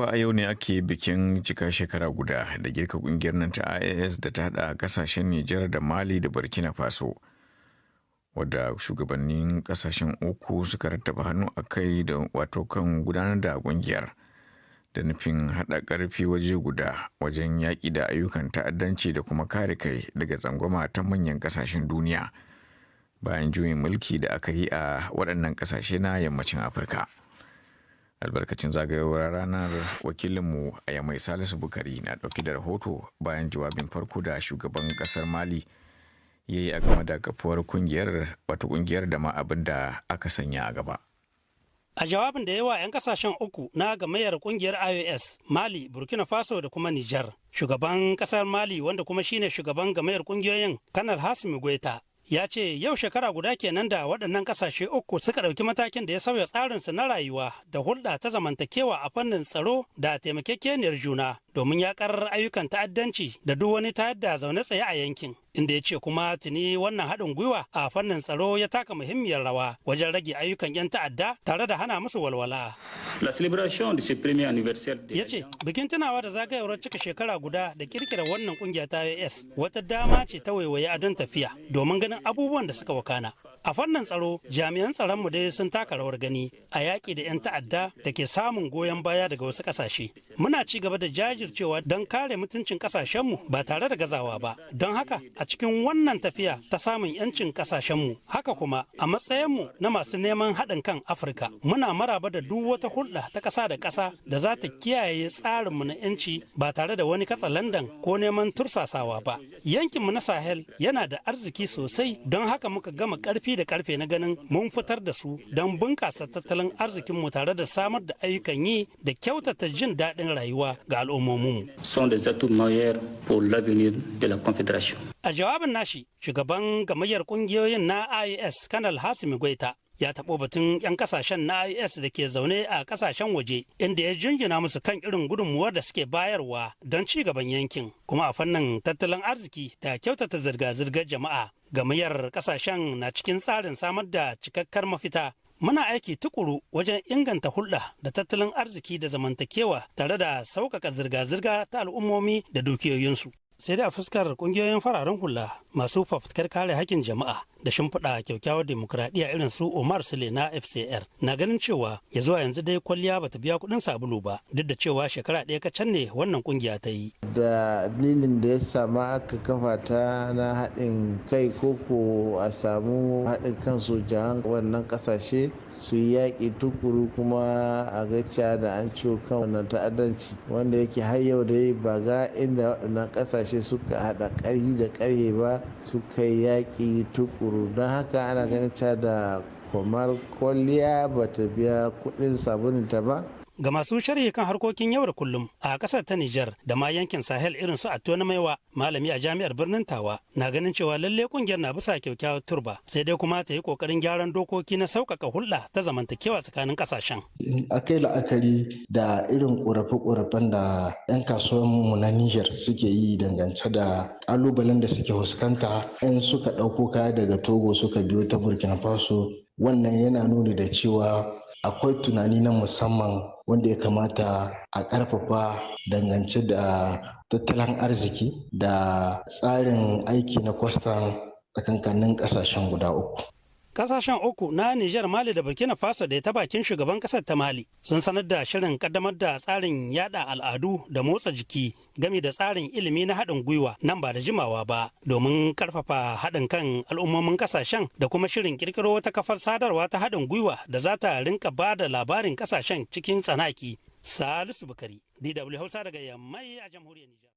A yau ne ake bikin cika shekara guda da girka kungiyar nan ta IAS da ta hada kasashen Nijar da Mali da Burkina Faso, wadda shugabannin kasashen uku suka rattaba hannu a kai da wato kan gudanar da kungiyar da nufin hada karfi waje guda wajen yaƙi da ayyukan ta'addanci da kuma kare kai daga tsangwama ta manyan kasashen duniya bayan juyin mulki da aka yi a waɗannan kasashe na yammacin Afirka. Albarkacin zagayowar ranar, wakilinmu a Yamai Salisu Bukari na ɗauki da rahoto bayan jawabin farko da shugaban ƙasar Mali ya yi a game da kafuwar kungiyar da ma abin da aka sanya a gaba. A jawabin da yawa 'yan kasashen uku na gamayyar kungiyar IOS, Mali, Burkina Faso da kuma Nijar, shugaban ƙasar Mali wanda kuma shine shugaban gamayyar kungiyoyin, Kanar Hasimi Goita, ya ce yau shekara guda kenan da waɗannan ƙasashe uku suka ɗauki matakin da ya sauya tsarinsu na rayuwa da hulɗa ta zamantakewa a fannin tsaro da taimakekeniyar juna domin yaƙar ayyukan ta'addanci da duk wani tayar da zaune tsaye a yankin. Inda ya ce kuma tuni wannan haɗin gwiwa a fannin tsaro ya taka muhimmiyar rawa wajen rage ayyukan 'yan ta'adda tare da hana musu walwala. Ya ce bikin tunawa da zagayowar cika shekara guda da kirkira wannan kungiya ta IOS wata dama ce ta waiwaye a don tafiya domin ganin abubuwan da suka wakana. A fannin tsaro, jami'an tsaronmu dai sun taka rawar gani a yaƙi da 'yan ta'adda da ke samun goyon baya daga wasu ƙasashe. Muna ci gaba da jajircewa don kare mutuncin ƙasashenmu ba tare da gazawa ba. Don haka, a cikin wannan tafiya ta samun 'yancin ƙasashenmu, haka kuma a matsayinmu na masu neman haɗin kan Afirka, muna maraba da duk wata hulɗa ta ƙasa da ƙasa da za ta kiyaye tsarinmu na 'yanci ba tare da wani katsalandan ko neman tursasawa ba. Yankinmu na Sahel yana da arziki sosai, don haka muka gama ƙarfi da karfe na ganin mun fitar da su don bunƙasa tattalin arzikinmu tare da samar da ayyukan yi da kyautata jin daɗin rayuwa ga al'ummominmu. A jawabin nashi, shugaban gamayyar ƙungiyoyin na IAS Kanal Hasimi Goita ya taɓo batun 'yan kasashen na IS da ke zaune a kasashen waje inda ya jinjina musu kan irin gudunmuwar da suke bayarwa don ci gaban yankin kuma a fannin tattalin arziki da kyautata zirga-zirgar jama'a. Gamayyar kasashen na cikin tsarin samar da cikakkar mafita. Muna aiki tukuru wajen inganta hulɗa da tattalin arziki da zamantakewa tare da sauƙaƙa zirga-zirga ta al'ummomi da dukiyoyinsu. Sai da fuskar kungiyoyin fararen hula masu fafutukar kare hakkin jama'a da shimfiɗa kyakkyawar demokuraɗiyya irin su Omar Sule na FCR na ganin cewa ya zuwa yanzu dai kwalliya bata biya kuɗin sabulu ba duk da cewa shekara ɗaya kacal ne wannan kungiya ta yi. Da dalilin da ya sama aka kafa ta na haɗin kai koko a samu haɗin kan sojan wannan ƙasashe su yi yaƙi tukuru kuma a gaca da an ciwo kan wannan ta'addanci wanda yake har yau dai ba ga inda waɗannan ƙasashe suka haɗa ƙarfi da ƙarfe ba suka yi yaƙi tukuru don haka ana ganin da kamar kwalliya ba ta biya kuɗin sabulunta ba. Ga masu sharhi kan harkokin yau da kullum a ƙasar ta Nijar da ma yankin Sahel irin su Atto na Maiwa, malami a jami'ar birnin Tawa, na ganin cewa lalle kungiyar na bisa kyakkyawar turba sai dai kuma ta yi ƙoƙarin gyaran dokoki na sauƙaƙa hulɗa ta zamantakewa tsakanin ƙasashen. Akai la'akari da irin ƙorafe-ƙorafen da 'yan kasuwanmu na Nijar suke yi dangance da ƙalubalen da suke fuskanta in suka ɗauko kaya daga Togo suka biyo ta Burkina Faso, wannan yana nuni da cewa akwai tunani na musamman wanda ya kamata a ƙarfafa dangance da tattalin arziki da tsarin aiki na kwastam tsakankanin ƙasashen guda uku. Kasashen uku na Nijar, Mali da Burkina Faso da ta bakin shugaban kasar ta Mali sun sanar da shirin kaddamar da tsarin yada al'adu da motsa jiki game da tsarin ilimi na haɗin gwiwa nan ba da jimawa ba domin karfafa haɗin kan al'ummomin kasashen da kuma shirin kirkiro wata kafar sadarwa ta haɗin gwiwa da za ta rinka ba da labarin kasashen cikin tsanaki. Salisu Bukari, DW Hausa daga Yammai a jamhuriyar Nijar.